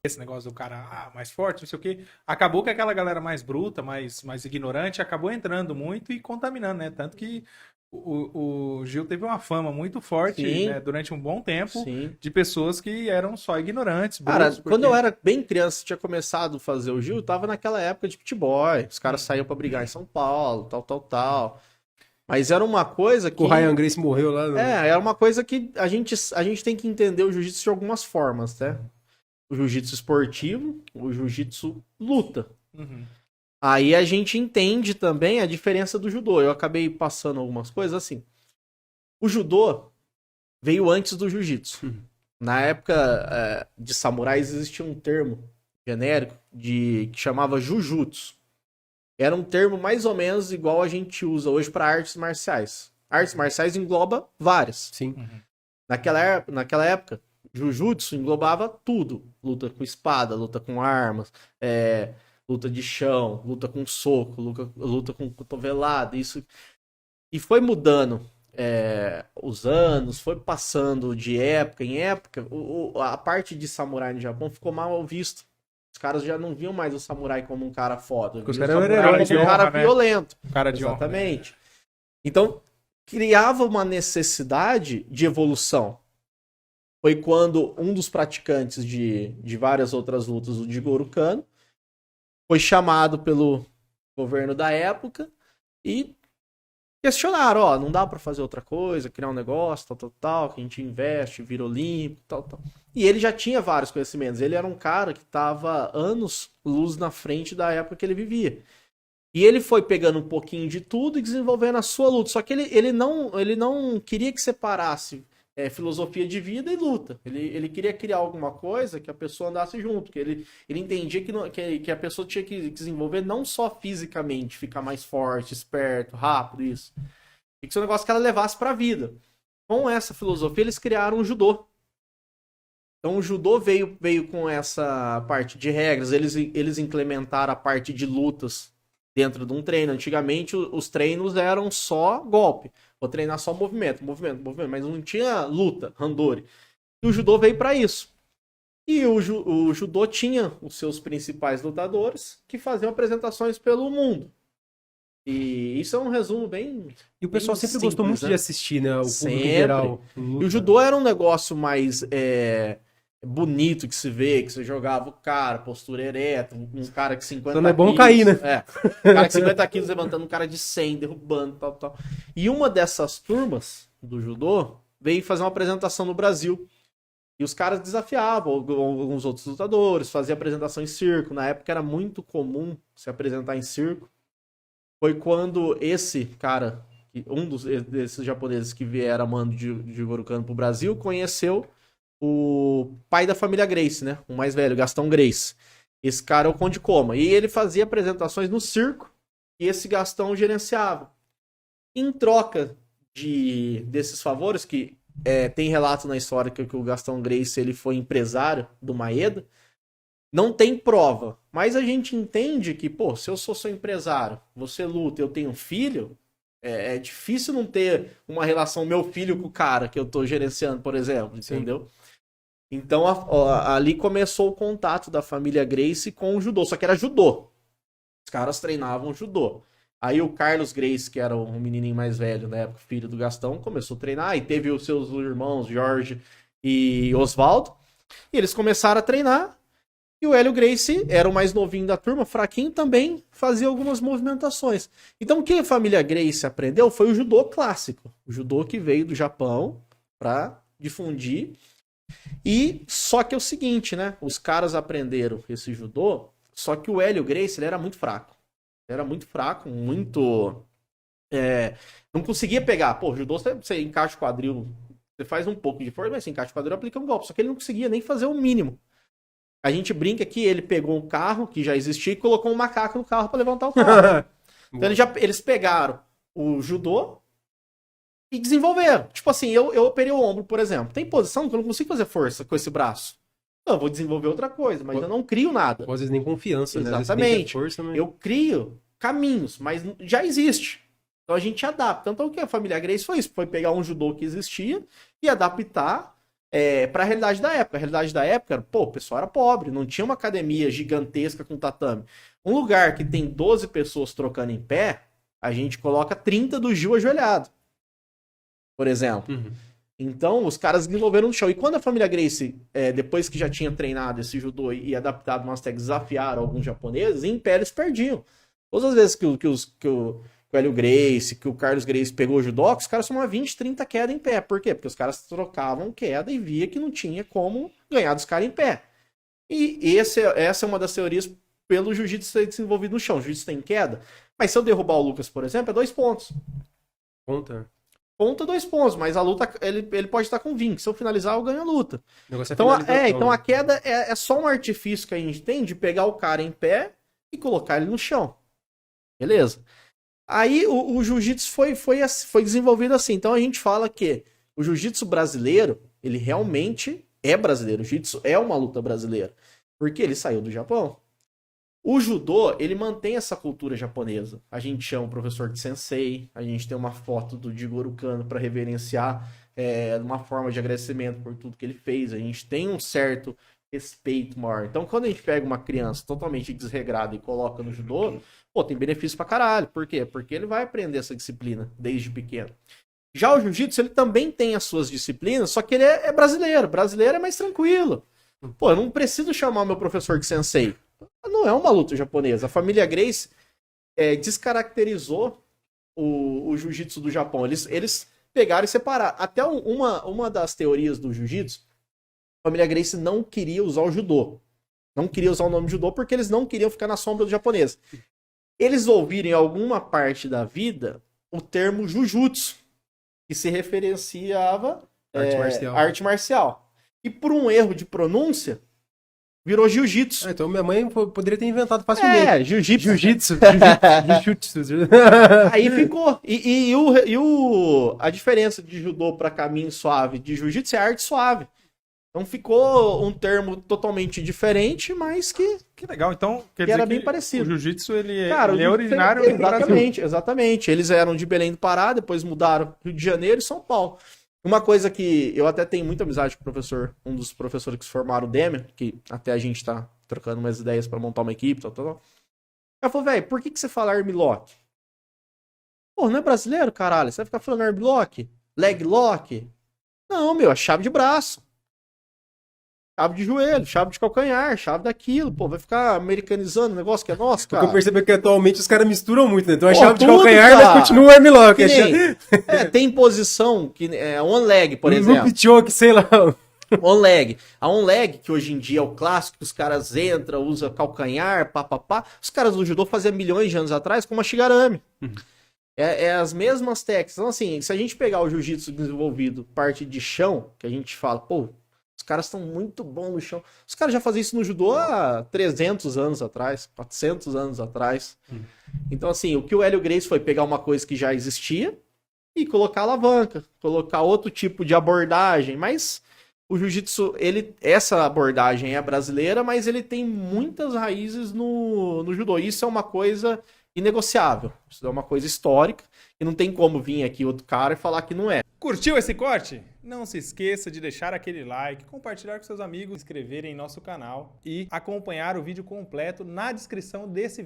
esse negócio do cara mais forte, não sei o quê. Acabou que aquela galera mais bruta, mais ignorante, acabou entrando muito e contaminando, né? Tanto que o Gil teve uma fama muito forte, né, Sim, durante um bom tempo sim. de pessoas que eram só ignorantes, Cara, brutos, quando eu porque... era bem criança, tinha começado a fazer o Gil, tava naquela época de pit-boy. Os caras saíam pra brigar em São Paulo, tal, tal, tal. Mas era uma coisa O Ryan que... Gracie morreu lá. Era uma coisa que a gente tem que entender o jiu-jitsu de algumas formas, né? O jiu-jitsu esportivo, o jiu-jitsu luta. Uhum. Aí a gente entende também a diferença do judô. Eu acabei passando algumas coisas assim. O judô veio antes do jiu-jitsu. Na época de samurais existia um termo genérico que chamava jujutsu. Era um termo mais ou menos igual a gente usa hoje para artes marciais. Artes marciais engloba várias. Sim. Naquela época, jujutsu englobava tudo. Luta com espada, luta com armas, luta de chão, luta com soco, luta com cotovelada, isso. E foi mudando os anos, foi passando de época em época. A parte de samurai no Japão ficou mal visto. Os caras já não viam mais o samurai como um cara foda. Porque os Viam o caras eram samurai heróis, como um de cara honra, né? violento. Um cara de honra, né? Exatamente. Então, criava uma necessidade de evolução. Foi quando um dos praticantes de várias outras lutas, o Jigoro Kano, foi chamado pelo governo da época e questionaram, ó, não dá pra fazer outra coisa, criar um negócio, tal, tal, tal, que a gente investe, vira olímpico, tal, tal. E ele já tinha vários conhecimentos. Ele era um cara que tava anos luz na frente da época que ele vivia. E ele foi pegando um pouquinho de tudo e desenvolvendo a sua luta. Só que ele não queria que separasse filosofia de vida e luta. Ele queria criar alguma coisa que a pessoa andasse junto. Que ele entendia que a pessoa tinha que desenvolver não só fisicamente, ficar mais forte, esperto, rápido, isso. E que isso é um negócio que ela levasse pra vida. Com essa filosofia, eles criaram o judô. Então o judô veio com essa parte de regras. Eles implementaram a parte de lutas dentro de um treino. Antigamente os treinos eram só golpe. Vou treinar só movimento, mas não tinha luta, randori. E o judô veio para isso. E o judô tinha os seus principais lutadores que faziam apresentações pelo mundo. E isso é um resumo bem... E o pessoal bem sempre simples, gostou muito né? de assistir, né? O público Sempre. geral. E o judô era um negócio mais bonito que se vê, que você jogava o cara, postura ereta, um cara que 50 Só não é bom quilos, cair, né? Um cara que 50 quilos levantando um cara de 100, derrubando, tal, tal. E uma dessas turmas do judô veio fazer uma apresentação no Brasil. E os caras desafiavam alguns outros lutadores, faziam apresentação em circo. Na época era muito comum se apresentar em circo. Foi quando esse cara, desses japoneses que vieram a mando de Jigoro Kano pro Brasil, conheceu o pai da família Gracie, né? O mais velho, Gastão Gracie. Esse cara é o Conde Koma. E ele fazia apresentações no circo e esse Gastão gerenciava. Em troca desses favores, que tem relato na história que o Gastão Gracie ele foi empresário do Maeda, não tem prova. Mas a gente entende que, pô, se eu sou seu empresário, você luta, eu tenho um filho, é difícil não ter uma relação meu filho com o cara que eu tô gerenciando, por exemplo, entendeu? Então ali começou o contato da família Gracie com o judô, só que era judô. Os caras treinavam judô. Aí o Carlos Gracie, que era o menininho mais velho na época, filho do Gastão, começou a treinar e teve os seus irmãos Jorge e Oswaldo. E eles começaram a treinar. E o Hélio Gracie era o mais novinho da turma, fraquinho, também fazia algumas movimentações. Então o que a família Gracie aprendeu foi o judô clássico. O judô que veio do Japão para difundir. E só que é o seguinte, né? Os caras aprenderam esse judô, só que o Hélio Gracie ele era muito fraco. Ele era muito fraco, muito... não conseguia pegar. Pô, judô você encaixa o quadril, você faz um pouco de força, mas você encaixa o quadril, aplica um golpe. Só que ele não conseguia nem fazer o mínimo. A gente brinca que ele pegou um carro que já existia e colocou um macaco no carro para levantar o carro. Então eles pegaram o judô e desenvolveram. Tipo assim, eu operei o ombro, por exemplo. Tem posição que eu não consigo fazer força com esse braço. Então, eu vou desenvolver outra coisa, mas eu não crio nada. Às vezes nem confiança, né? Exatamente. Força, mas... Eu crio caminhos, mas já existe. Então a gente adapta. Então o que a família Gracie foi isso? Foi pegar um judô que existia e adaptar para a realidade da época. A realidade da época era, pô, o pessoal era pobre, não tinha uma academia gigantesca com tatame. Um lugar que tem 12 pessoas trocando em pé, a gente coloca 30 do Gil ajoelhado, por exemplo. Uhum. Então, os caras desenvolveram no chão. E quando a família Gracie, depois que já tinha treinado esse judô e adaptado umas técnicas, desafiaram alguns japoneses, em pé eles perdiam. Todas as vezes que o Hélio Gracie, que o Carlos Gracie pegou o judô, os caras tomavam 20, 30 quedas em pé. Por quê? Porque os caras trocavam queda e via que não tinha como ganhar dos caras em pé. E essa é uma das teorias pelo jiu-jitsu ser desenvolvido no chão. O jiu-jitsu tem queda. Mas se eu derrubar o Lucas, por exemplo, é 2 pontos. Ponta 2 pontos, mas a luta ele pode estar com 20. Se eu finalizar, eu ganho a luta. Então a queda é só um artifício que a gente tem de pegar o cara em pé e colocar ele no chão. Beleza? Aí o jiu-jitsu foi desenvolvido assim. Então a gente fala que o jiu-jitsu brasileiro, ele realmente é brasileiro. O jiu-jitsu é uma luta brasileira. Porque ele saiu do Japão. O judô, ele mantém essa cultura japonesa. A gente chama o professor de sensei, a gente tem uma foto do Jigoro Kano para reverenciar uma forma de agradecimento por tudo que ele fez. A gente tem um certo respeito maior. Então, quando a gente pega uma criança totalmente desregrada e coloca no judô, pô, tem benefício pra caralho. Por quê? Porque ele vai aprender essa disciplina desde pequeno. Já o jiu-jitsu, ele também tem as suas disciplinas, só que ele é brasileiro. Brasileiro é mais tranquilo. Pô, eu não preciso chamar meu professor de sensei. Não é uma luta japonesa. A família Gracie descaracterizou o jiu-jitsu do Japão. Eles pegaram e separaram. Até uma das teorias do jiu-jitsu, a família Gracie não queria usar o judô. Não queria usar o nome judô porque eles não queriam ficar na sombra do japonês. Eles ouviram em alguma parte da vida o termo jujutsu, que se referenciava arte marcial. E por um erro de pronúncia, virou jiu-jitsu. Então minha mãe poderia ter inventado facilmente. Jiu-jitsu. Jiu-jitsu. Aí ficou. A diferença de judô para caminho suave de jiu-jitsu é arte suave. Então ficou um termo totalmente diferente, mas que legal. Então, quer dizer era que bem parecido. O jiu-jitsu, ele Cara, é originário do Brasil. Exatamente. Eles eram de Belém do Pará, depois mudaram Rio de Janeiro e São Paulo. Uma coisa que eu até tenho muita amizade com o professor, um dos professores que se formaram, o Demian, que até a gente tá trocando umas ideias pra montar uma equipe, tal. Ela falou, velho, por que você fala armlock? Pô, não é brasileiro, caralho? Você vai ficar falando armlock? Leg lock? Não, meu, é chave de braço. Chave de joelho, chave de calcanhar, chave daquilo. Pô, vai ficar americanizando o negócio que é nosso, cara. Porque eu percebo que atualmente os caras misturam muito, né? Então a Pô, chave de tudo, calcanhar, cara. mas continua o armlock. Tem posição que é one leg, por exemplo. Loop choke, sei lá. On leg. A on leg, que hoje em dia é o clássico, que os caras entram, usam calcanhar, papapá. Os caras do judô faziam milhões de anos atrás com uma shigarami. É as mesmas técnicas. Então, assim, se a gente pegar o jiu-jitsu desenvolvido, parte de chão, que a gente fala, pô, os caras estão muito bons no chão. Os caras já faziam isso no judô há 300 anos atrás, 400 anos atrás. Então, assim, o que o Hélio Gracie foi pegar uma coisa que já existia e colocar alavanca, colocar outro tipo de abordagem, mas o jiu-jitsu, essa abordagem é brasileira, mas ele tem muitas raízes no judô. Isso é uma coisa inegociável, isso é uma coisa histórica, e não tem como vir aqui outro cara e falar que não é. Curtiu esse corte? Não se esqueça de deixar aquele like, compartilhar com seus amigos, se inscreverem em nosso canal e acompanhar o vídeo completo na descrição desse vídeo.